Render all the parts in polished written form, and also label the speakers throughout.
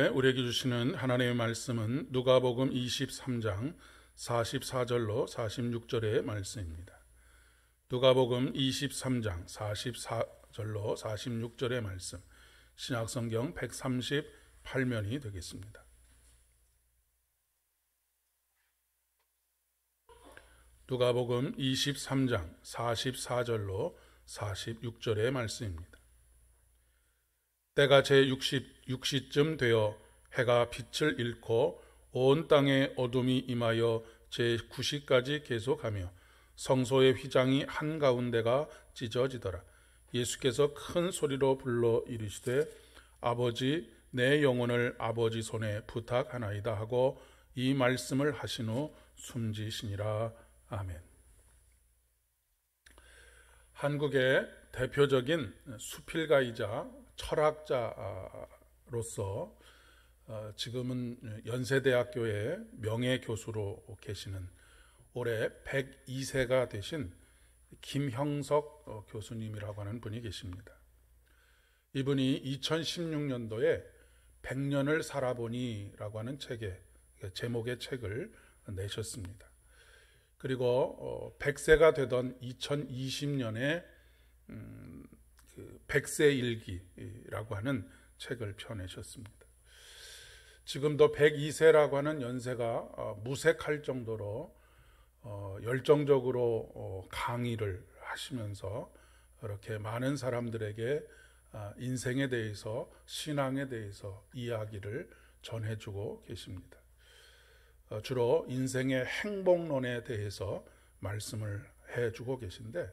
Speaker 1: 우리에게 주시는 하나님의 말씀은 누가복음 23장 44절로 46절의 말씀입니다. 누가복음 23장 44절로 46절의 말씀, 신약성경 138면이 되겠습니다. 누가복음 23장 44절로 46절의 말씀입니다. 때가 제6시쯤 되어 해가 빛을 잃고 온 땅에 어둠이 임하여 제9시까지 계속하며 성소의 휘장이 한가운데가 찢어지더라. 예수께서 큰 소리로 불러 이르시되 아버지, 내 영혼을 아버지 손에 부탁하나이다 하고 이 말씀을 하신 후 숨지시니라. 아멘. 한국의 대표적인 수필가이자 철학자로서 지금은 연세대학교의 명예교수로 계시는 올해 102세가 되신 김형석 교수님이라고 하는 분이 계십니다. 이분이 2016년도에 100년을 살아보니라고 하는 제목의 책을 내셨습니다. 그리고 100세가 되던 2020년에 100세 일기라고 하는 책을 펴내셨습니다. 지금도 102세라고 하는 연세가 무색할 정도로 열정적으로 강의를 하시면서 이렇게 많은 사람들에게 인생에 대해서, 신앙에 대해서 이야기를 전해주고 계십니다. 주로 인생의 행복론에 대해서 말씀을 해주고 계신데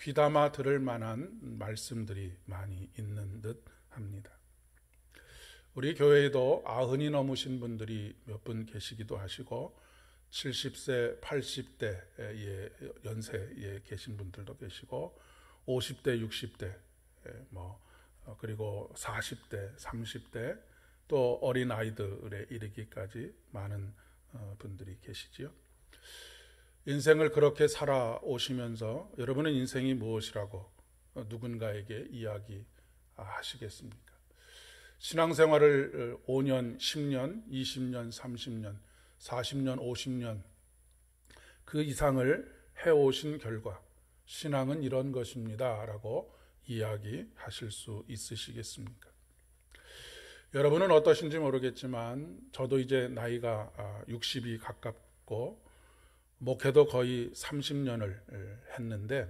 Speaker 1: 귀담아 들을 만한 말씀들이 많이 있는 듯 합니다. 우리 교회에도 90이 넘으신 분들이 몇 분 계시기도 하시고 70세, 80대의 연세에 계신 분들도 계시고 50대, 60대, 그리고 40대, 30대 또 어린 아이들에 이르기까지 많은 분들이 계시지요. 인생을 그렇게 살아오시면서 여러분의 인생이 무엇이라고 누군가에게 이야기하시겠습니까? 신앙생활을 5년, 10년, 20년, 30년, 40년, 50년 그 이상을 해오신 결과 신앙은 이런 것입니다 라고 이야기하실 수 있으시겠습니까? 여러분은 어떠신지 모르겠지만 저도 이제 나이가 60이 가깝고 목회도 거의 30년을 했는데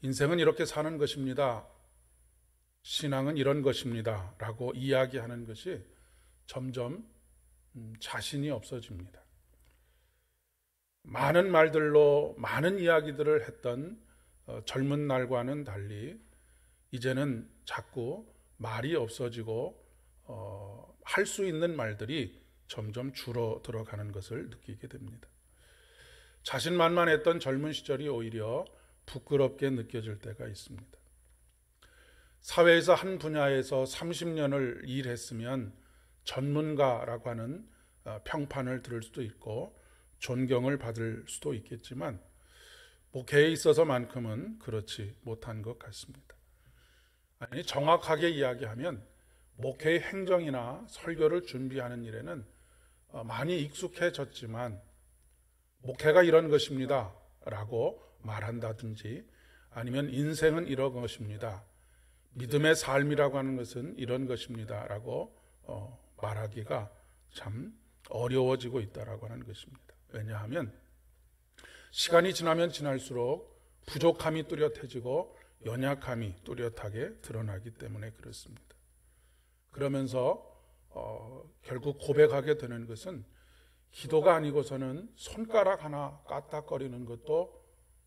Speaker 1: 인생은 이렇게 사는 것입니다. 신앙은 이런 것입니다. 라고 이야기하는 것이 점점 자신이 없어집니다. 많은 말들로 많은 이야기들을 했던 젊은 날과는 달리 이제는 자꾸 말이 없어지고 할 수 있는 말들이 점점 줄어들어가는 것을 느끼게 됩니다. 자신만만했던 젊은 시절이 오히려 부끄럽게 느껴질 때가 있습니다. 사회에서 한 분야에서 30년을 일했으면 전문가라고 하는 평판을 들을 수도 있고 존경을 받을 수도 있겠지만 목회에 있어서만큼은 그렇지 못한 것 같습니다. 아니, 정확하게 이야기하면 목회의 행정이나 설교를 준비하는 일에는 많이 익숙해졌지만 목회가 이런 것입니다 라고 말한다든지 아니면 인생은 이런 것입니다, 믿음의 삶이라고 하는 것은 이런 것입니다 라고 말하기가 참 어려워지고 있다라고 하는 것입니다. 왜냐하면 시간이 지나면 지날수록 부족함이 뚜렷해지고 연약함이 뚜렷하게 드러나기 때문에 그렇습니다. 그러면서 결국 고백하게 되는 것은 기도가 아니고서는 손가락 하나 까딱거리는 것도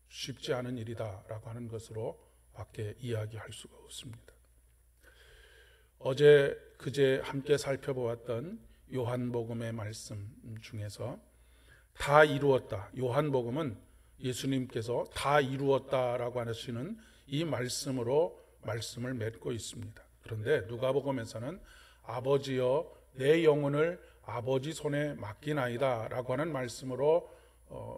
Speaker 1: 쉽지 않은 일이다 라고 하는 것으로 밖에 이야기할 수가 없습니다. 어제 그제 함께 살펴보았던 요한복음의 말씀 중에서 다 이루었다, 요한복음은 예수님께서 다 이루었다라고 하시는 이 말씀으로 말씀을 맺고 있습니다. 그런데 누가복음에서는 아버지여 내 영혼을 아버지 손에 맡기나이다 라고 하는 말씀으로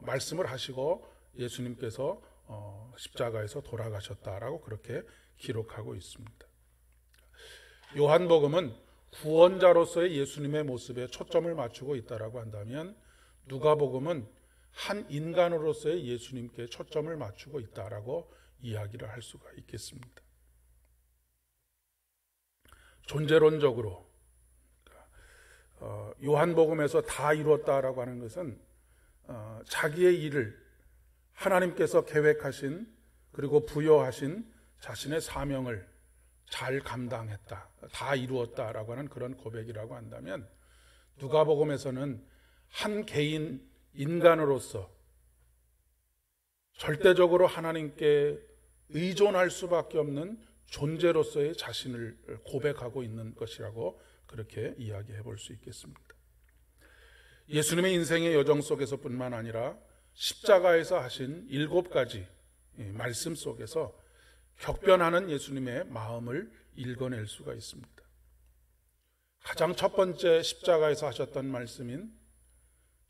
Speaker 1: 말씀을 하시고 예수님께서 십자가에서 돌아가셨다라고 그렇게 기록하고 있습니다. 요한복음은 구원자로서의 예수님의 모습에 초점을 맞추고 있다라고 한다면 누가복음은 한 인간으로서의 예수님께 초점을 맞추고 있다라고 이야기를 할 수가 있겠습니다. 존재론적으로 요한복음에서 다 이루었다라고 하는 것은 자기의 일을 하나님께서 계획하신 그리고 부여하신 자신의 사명을 잘 감당했다, 다 이루었다라고 하는 그런 고백이라고 한다면 누가복음에서는 한 개인 인간으로서 절대적으로 하나님께 의존할 수밖에 없는 존재로서의 자신을 고백하고 있는 것이라고 그렇게 이야기해 볼 수 있겠습니다. 예수님의 인생의 여정 속에서뿐만 아니라 십자가에서 하신 7가지 말씀 속에서 격변하는 예수님의 마음을 읽어낼 수가 있습니다. 가장 첫 번째 십자가에서 하셨던 말씀인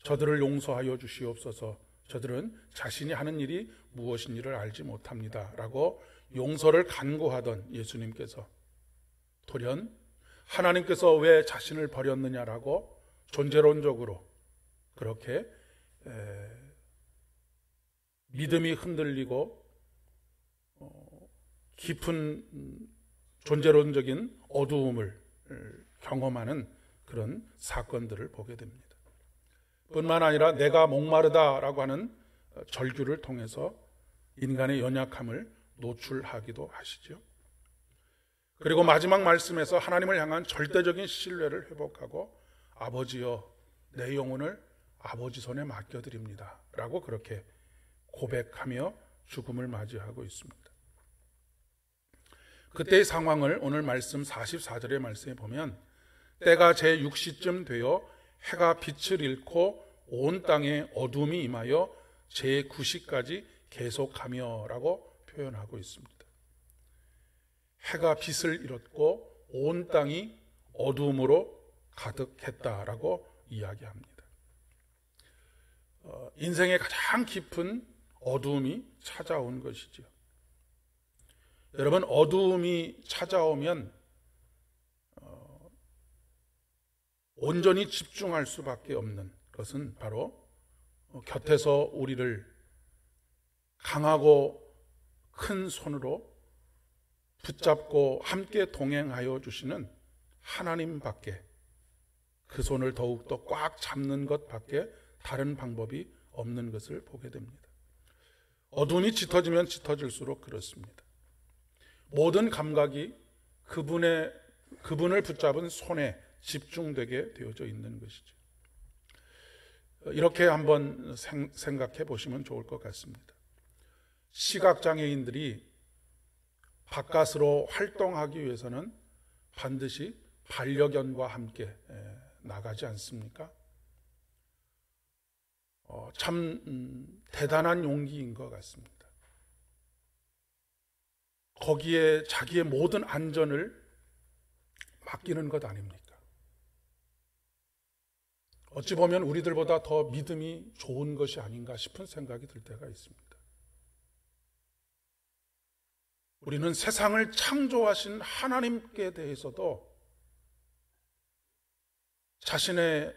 Speaker 1: 저들을 용서하여 주시옵소서, 저들은 자신이 하는 일이 무엇인지를 알지 못합니다 라고 용서를 간구하던 예수님께서 돌연 하나님께서 왜 자신을 버렸느냐라고 존재론적으로 그렇게 믿음이 흔들리고 깊은 존재론적인 어두움을 경험하는 그런 사건들을 보게 됩니다. 뿐만 아니라 내가 목마르다라고 하는 절규를 통해서 인간의 연약함을 노출하기도 하시죠. 그리고 마지막 말씀에서 하나님을 향한 절대적인 신뢰를 회복하고 아버지여 내 영혼을 아버지 손에 맡겨드립니다 라고 그렇게 고백하며 죽음을 맞이하고 있습니다. 그때의 상황을 오늘 말씀 44절의 말씀에 보면 때가 제6시쯤 되어 해가 빛을 잃고 온 땅에 어둠이 임하여 제9시까지 계속하며 라고 표현하고 있습니다. 해가 빛을 잃었고 온 땅이 어둠으로 가득했다라고 이야기합니다. 인생의 가장 깊은 어두움이 찾아온 것이죠. 여러분, 어두움이 찾아오면 온전히 집중할 수밖에 없는 것은 바로 곁에서 우리를 강하고 큰 손으로 붙잡고 함께 동행하여 주시는 하나님밖에, 그 손을 더욱더 꽉 잡는 것밖에 다른 방법이 없는 것을 보게 됩니다. 어둠이 짙어지면 짙어질수록 그렇습니다. 모든 감각이 그분을 붙잡은 손에 집중되게 되어져 있는 것이죠. 이렇게 한번 생각해 보시면 좋을 것 같습니다. 시각장애인들이 바깥으로 활동하기 위해서는 반드시 반려견과 함께 나가지 않습니까? 참 대단한 용기인 것 같습니다. 거기에 자기의 모든 안전을 맡기는 것 아닙니까? 어찌 보면 우리들보다 더 믿음이 좋은 것이 아닌가 싶은 생각이 들 때가 있습니다. 우리는 세상을 창조하신 하나님께 대해서도 자신의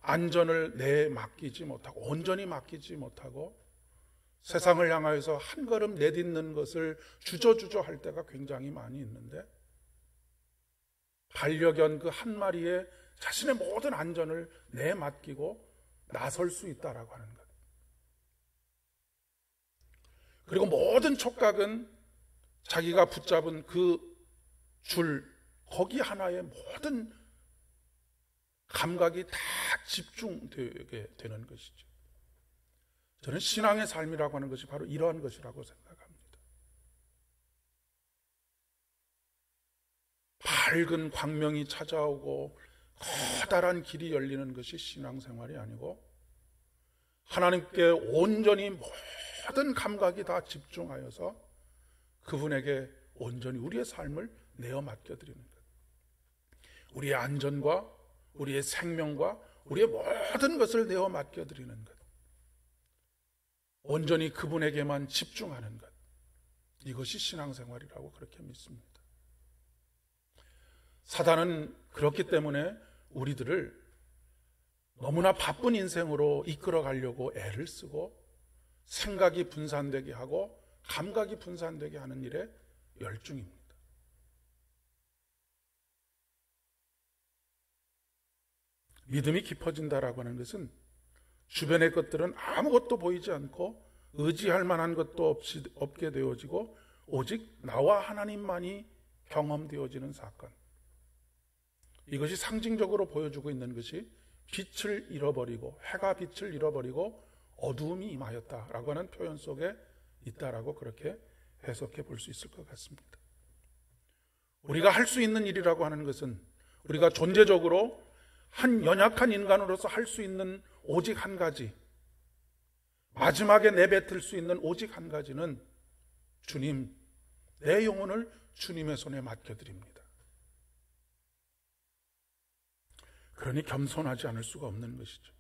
Speaker 1: 안전을 맡기지 못하고 온전히 맡기지 못하고 세상을 향하여서 한 걸음 내딛는 것을 주저주저 할 때가 굉장히 많이 있는데 반려견 그 한 마리에 자신의 모든 안전을 맡기고 나설 수 있다라고 하는 것. 그리고 모든 촉각은 자기가 붙잡은 그 줄, 거기 하나에 모든 감각이 다 집중되게 되는 것이죠. 저는 신앙의 삶이라고 하는 것이 바로 이러한 것이라고 생각합니다. 밝은 광명이 찾아오고 커다란 길이 열리는 것이 신앙생활이 아니고 하나님께 온전히 모든 감각이 다 집중하여서 그분에게 온전히 우리의 삶을 내어 맡겨드리는 것. 우리의 안전과 우리의 생명과 우리의 모든 것을 내어 맡겨드리는 것. 온전히 그분에게만 집중하는 것. 이것이 신앙생활이라고 그렇게 믿습니다. 사단은 그렇기 때문에 우리들을 너무나 바쁜 인생으로 이끌어 가려고 애를 쓰고 생각이 분산되게 하고 감각이 분산되게 하는 일에 열중입니다. 믿음이 깊어진다라고 하는 것은 주변의 것들은 아무것도 보이지 않고 의지할 만한 것도 없게 되어지고 오직 나와 하나님만이 경험되어지는 사건. 이것이 상징적으로 보여주고 있는 것이 빛을 잃어버리고 해가 빛을 잃어버리고 어두움이 임하였다라고 하는 표현 속에 있다라고 그렇게 해석해 볼 수 있을 것 같습니다. 우리가 할 수 있는 일이라고 하는 것은 우리가 존재적으로 한 연약한 인간으로서 할 수 있는 오직 한 가지, 마지막에 내뱉을 수 있는 오직 한 가지는 주님, 내 영혼을 주님의 손에 맡겨드립니다. 그러니 겸손하지 않을 수가 없는 것이죠.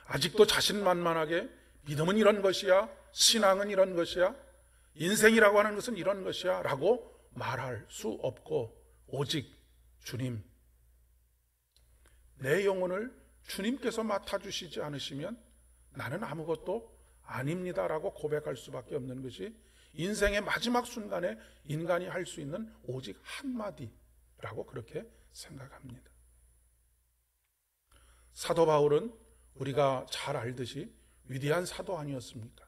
Speaker 1: 아직도 자신만만하게 믿음은 이런 것이야, 신앙은 이런 것이야, 인생이라고 하는 것은 이런 것이야 라고 말할 수 없고 오직 주님, 내 영혼을 주님께서 맡아주시지 않으시면 나는 아무것도 아닙니다라고 고백할 수밖에 없는 것이 인생의 마지막 순간에 인간이 할 수 있는 오직 한마디라고 그렇게 생각합니다. 사도 바울은 우리가 잘 알듯이 위대한 사도 아니었습니까?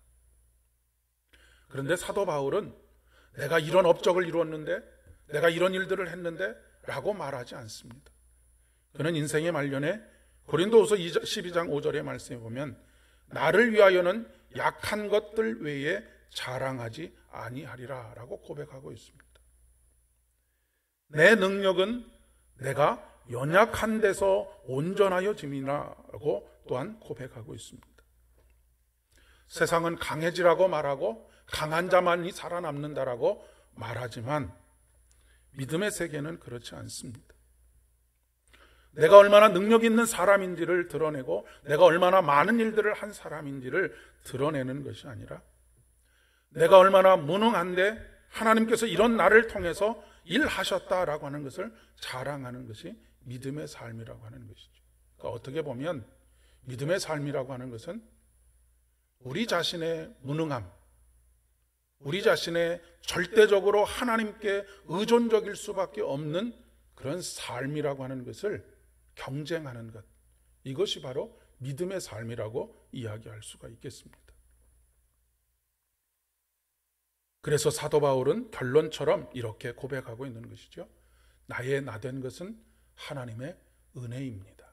Speaker 1: 그런데 사도 바울은 내가 이런 업적을 이루었는데, 내가 이런 일들을 했는데 라고 말하지 않습니다. 그는 인생의 말년에 고린도후서 12장 5절의 말씀에 보면 나를 위하여는 약한 것들 외에 자랑하지 아니하리라 라고 고백하고 있습니다. 내 능력은 내가 연약한 데서 온전하여 짐이라고 또한 고백하고 있습니다. 세상은 강해지라고 말하고 강한 자만이 살아남는다라고 말하지만 믿음의 세계는 그렇지 않습니다. 내가 얼마나 능력 있는 사람인지를 드러내고 내가 얼마나 많은 일들을 한 사람인지를 드러내는 것이 아니라 내가 얼마나 무능한데 하나님께서 이런 나를 통해서 일하셨다라고 하는 것을 자랑하는 것이 믿음의 삶이라고 하는 것이죠. 그러니까 어떻게 보면 믿음의 삶이라고 하는 것은 우리 자신의 무능함, 우리 자신의 절대적으로 하나님께 의존적일 수밖에 없는 그런 삶이라고 하는 것을 경쟁하는 것, 이것이 바로 믿음의 삶이라고 이야기할 수가 있겠습니다. 그래서 사도 바울은 결론처럼 이렇게 고백하고 있는 것이죠. 나의 나된 것은 하나님의 은혜입니다.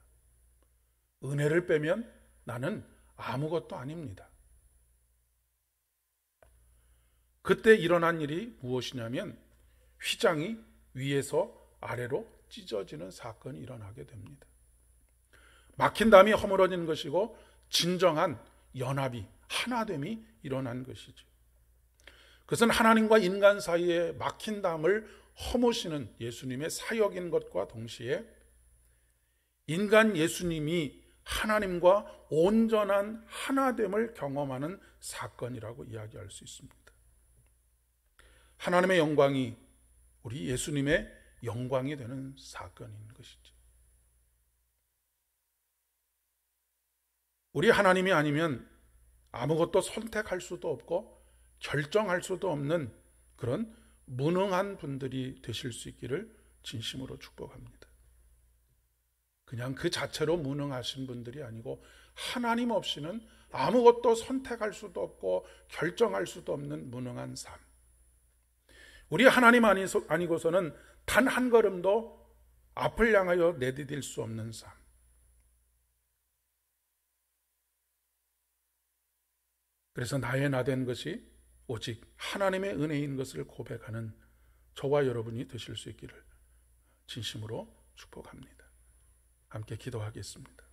Speaker 1: 은혜를 빼면 나는 아무것도 아닙니다. 그때 일어난 일이 무엇이냐면 휘장이 위에서 아래로 찢어지는 사건이 일어나게 됩니다. 막힌 담이 허물어진 것이고 진정한 연합이, 하나됨이 일어난 것이죠. 그것은 하나님과 인간 사이에 막힌 담을 허무시는 예수님의 사역인 것과 동시에 인간 예수님이 하나님과 온전한 하나됨을 경험하는 사건이라고 이야기할 수 있습니다. 하나님의 영광이 우리 예수님의 영광이 되는 사건인 것이죠. 우리 하나님이 아니면 아무것도 선택할 수도 없고 결정할 수도 없는 그런 무능한 분들이 되실 수 있기를 진심으로 축복합니다. 그냥 그 자체로 무능하신 분들이 아니고 하나님 없이는 아무것도 선택할 수도 없고 결정할 수도 없는 무능한 삶. 우리 하나님 아니고서는 단 한 걸음도 앞을 향하여 내디딜 수 없는 삶. 그래서 나의 나된 것이 오직 하나님의 은혜인 것을 고백하는 저와 여러분이 되실 수 있기를 진심으로 축복합니다. 함께 기도하겠습니다.